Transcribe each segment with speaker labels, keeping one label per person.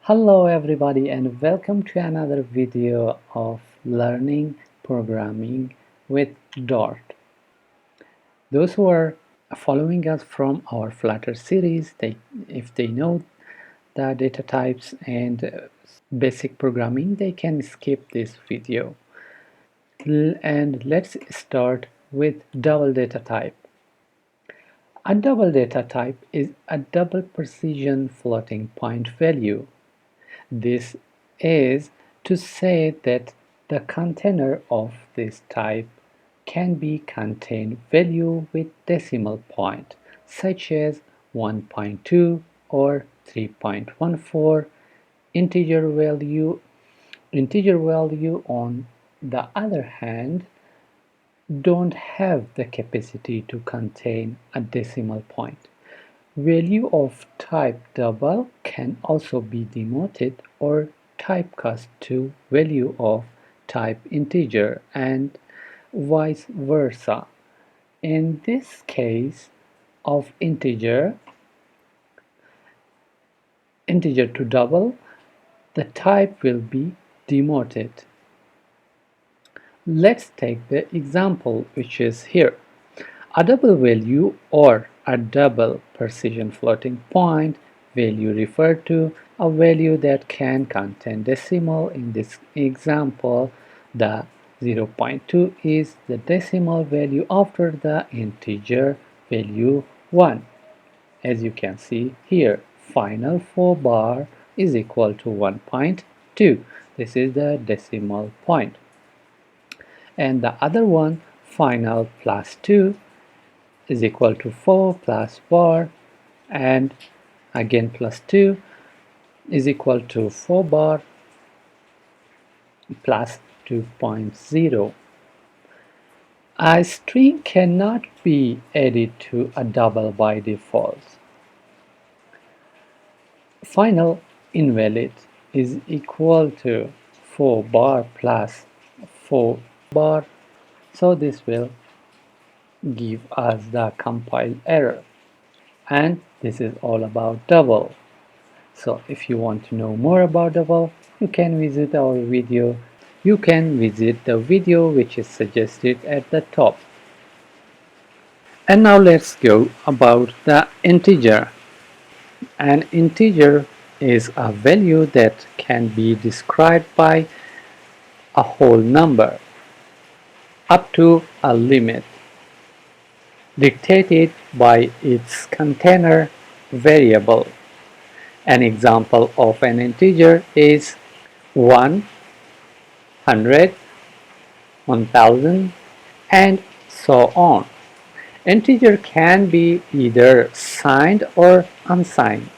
Speaker 1: Hello everybody and welcome to another video of learning programming with Dart. Those who are following us from our Flutter series, if they know the data types and basic programming, they can skip this video. And let's start with double data type. A double data type is a double precision floating point value. This is to say that the container of this type can be contain value with decimal point, such as 1.2 or 3.14. Integer value, on the other hand, don't have the capacity to contain a decimal point. Value of type double can also be demoted or typecast to value of type integer and vice versa. In this case of integer to double, the type will be demoted. Let's take the example which is here. A double value or a double precision floating point value refer to a value that can contain decimal. In this example, the 0.2 is the decimal value after the integer value 1. As you can see here, final 4 bar is equal to 1.2. This is the decimal point. And the other one, final plus 2, is equal to 4 plus bar, and again plus 2 is equal to 4 bar plus 2.0. A string cannot be added to a double by default. Final invalid is equal to 4 bar plus 4 bar, so this will give us the compile error. And this is all about double. So if you want to know more about double, you can visit our video. You can visit the video which is suggested at the top. And now let's go about the integer. An integer is a value that can be described by a whole number up to a limit dictated by its container variable. An example of an integer is 1, 100, 1000, and so on. Integer can be either signed or unsigned.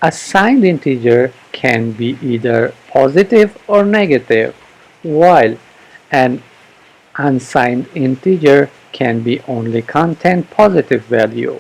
Speaker 1: A signed integer can be either positive or negative, while an unsigned integer can be only contain positive value.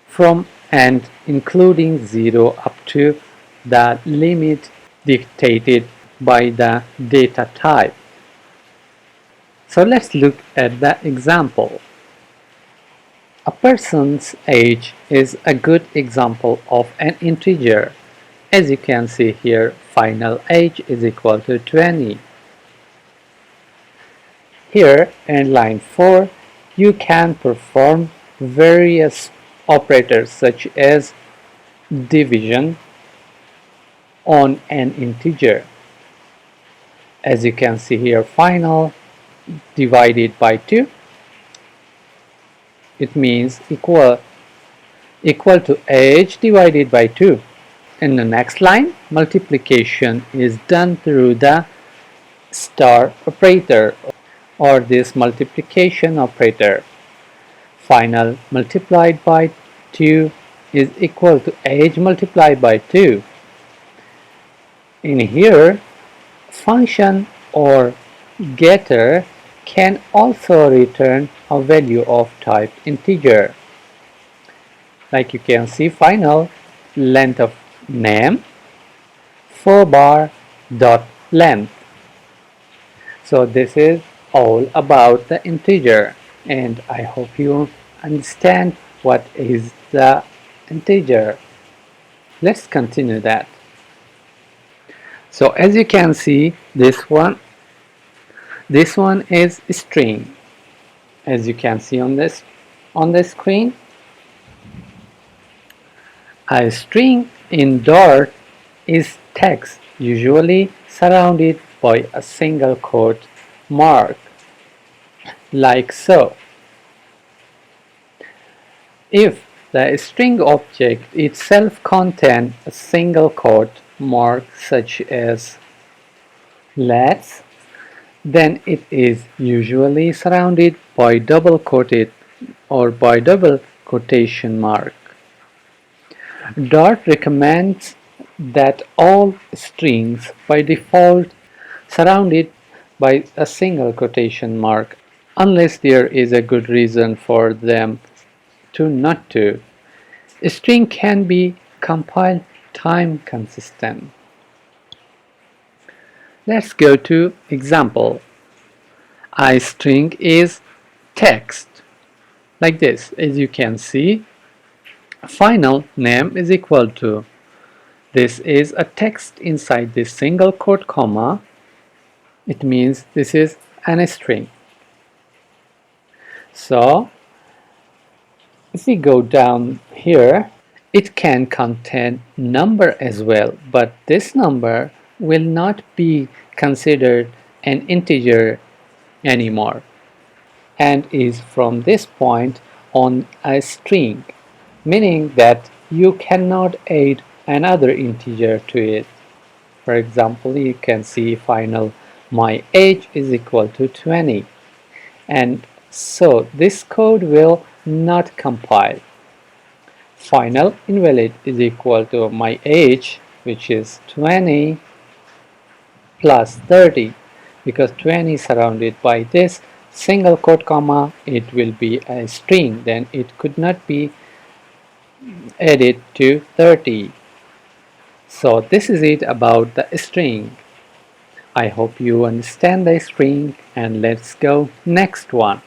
Speaker 1: From and including 0 up to the limit dictated by the data type. So let's look at the example. A person's age is a good example of an integer. As you can see here, final age is equal to 20. Here in line 4, you can perform various operators such as division on an integer. As you can see here, final divided by 2, it means equal to age divided by 2. In the next line, multiplication is done through the star operator or this multiplication operator. Final multiplied by 2 is equal to age multiplied by 2. In here, function or getter can also return a value of type integer. Like you can see, final length of name 4 bar dot length. So this is all about the integer, and I hope you understand what is the integer. Let's continue that. So as you can see, this one is string. As you can see on the screen, a string in Dart is text usually surrounded by a single quote mark, like so. If the string object itself contains a single quote mark such as let's, then it is usually surrounded by double quoted or by double quotation mark. Dart recommends that all strings by default surrounded by a single quotation mark unless there is a good reason for them to not to. A string can be compile time consistent. Let's go to example. A string is text like this. As you can see, final name is equal to, this is a text inside this single quote comma. It means this is an string. So if we go down here, it can contain number as well, but this number will not be considered an integer anymore and is from this point on a string, meaning that you cannot add another integer to it. For example, you can see final my age is equal to 20, and so this code will not compile. Final invalid is equal to my age, which is 20 plus 30, because 20 is surrounded by this single quote comma, it will be a string, then it could not be added to 30. So this is it about the string. I hope you understand the string, and let's go next one.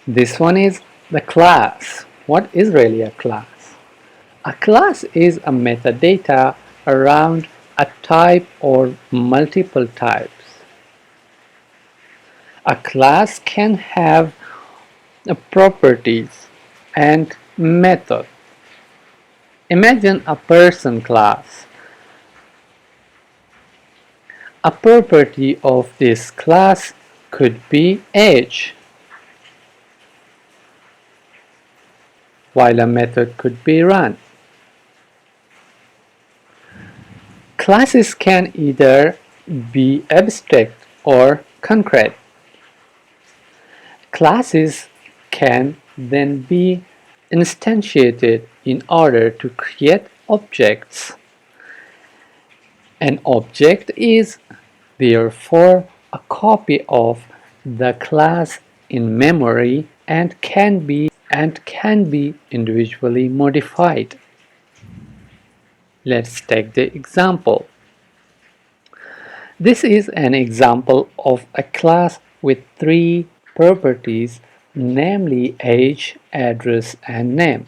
Speaker 1: This one is the class. What is really a class? A class is a metadata around a type or multiple types. A class can have properties and method. Imagine a person class. A property of this class could be age, while a method could be run. Classes can either be abstract or concrete. Classes can then be instantiated in order to create objects. An object is therefore a copy of the class in memory and can be individually modified. Let's take the example. This is an example of a class with three properties, namely age, address, and name.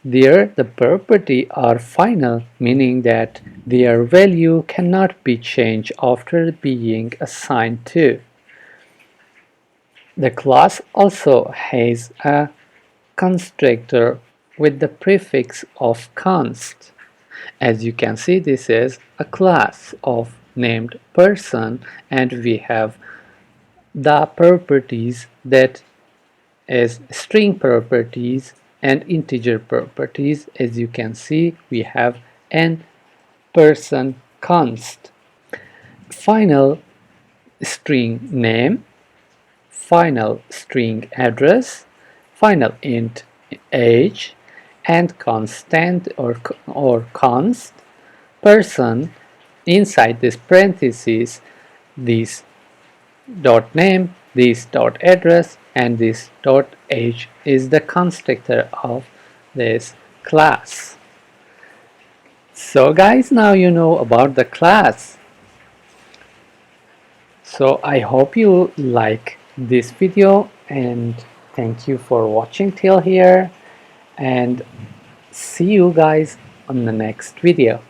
Speaker 1: There, the properties are final, meaning that their value cannot be changed after being assigned to. The class also has a constructor with the prefix of const. As you can see, this is a class of named person, and we have the properties that is string properties and integer properties. As you can see, we have n person const, final string name, final string address, final int age, and constant or const person. Inside this parentheses, this dot name, this dot address, and this dot age is the constructor of this class. So guys, now you know about the class. So I hope you like this video, and thank you for watching till here. And See you guys on the next video.